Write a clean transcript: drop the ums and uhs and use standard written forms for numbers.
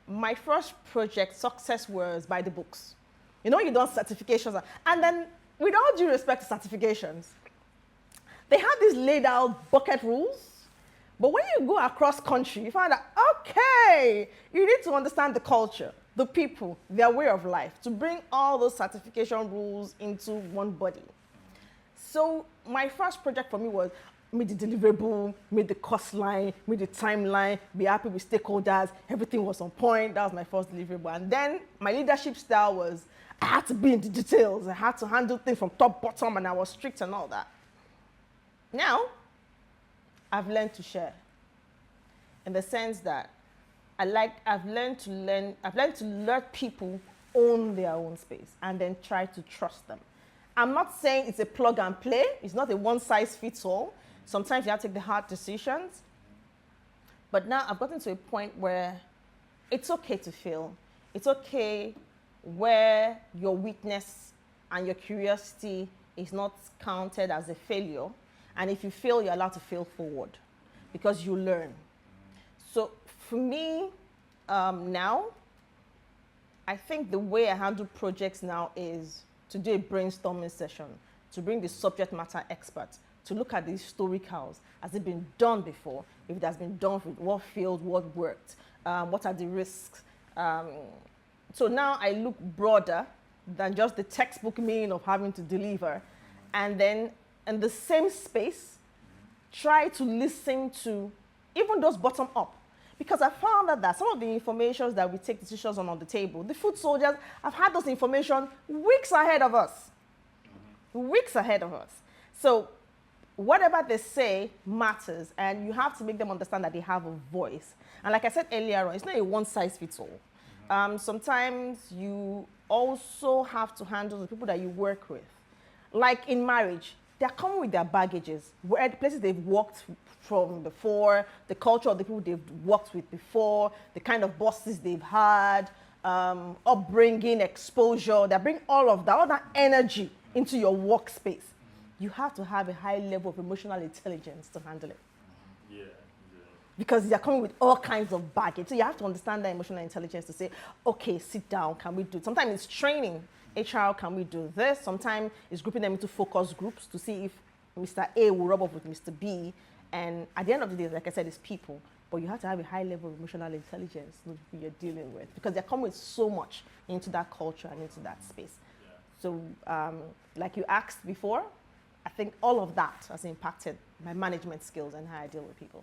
my first project success was by the books. You know, you done certifications, and then with all due respect to certifications, they have these laid out bucket rules. But when you go across country, you find that, okay, you need to understand the culture, the people, their way of life, to bring all those certification rules into one body. So my first project for me was meet the deliverable, meet the cost line, meet the timeline, be happy with stakeholders. Everything was on point. That was my first deliverable. And then my leadership style was, I had to be in the details. I had to handle things from top, bottom, and I was strict and all that. Now, I've learned to share in the sense that I've learned to let people own their own space and then try to trust them. I'm not saying it's a plug and play. It's not a one size fits all. Sometimes you have to take the hard decisions. But now I've gotten to a point where it's okay to fail. It's okay where your weakness and your curiosity is not counted as a failure. And if you fail, you're allowed to fail forward because you learn. So for me, now, I think the way I handle projects now is to do a brainstorming session, to bring the subject matter experts, to look at the historicals. Has it been done before? If it has been done, what failed, what worked, what are the risks? So now I look broader than just the textbook meaning of having to deliver. And then in the same space, try to listen to even those bottom up. Because I found out that some of the information that we take decisions on the table, the food soldiers have had those information weeks ahead of us. Weeks ahead of us. So whatever they say matters, and you have to make them understand that they have a voice. And like I said earlier on, it's not a one size fits all. Sometimes you also have to handle the people that you work with. Like in marriage, they're coming with their baggages, where the places they've worked from before, the culture of the people they've worked with before, the kind of bosses they've had, upbringing, exposure. They bring all of that, all that energy into your workspace. You have to have a high level of emotional intelligence to handle it. Yeah. Because they're coming with all kinds of baggage. So you have to understand that emotional intelligence to say, okay, sit down, can we do it? Sometimes it's training. HR, can we do this? Sometimes it's grouping them into focus groups to see if Mr. A will rub off with Mr. B. And at the end of the day, like I said, it's people. But you have to have a high level of emotional intelligence with who you're dealing with, because they come with so much into that culture and into that space. Yeah. So like you asked before, I think all of that has impacted my management skills and how I deal with people.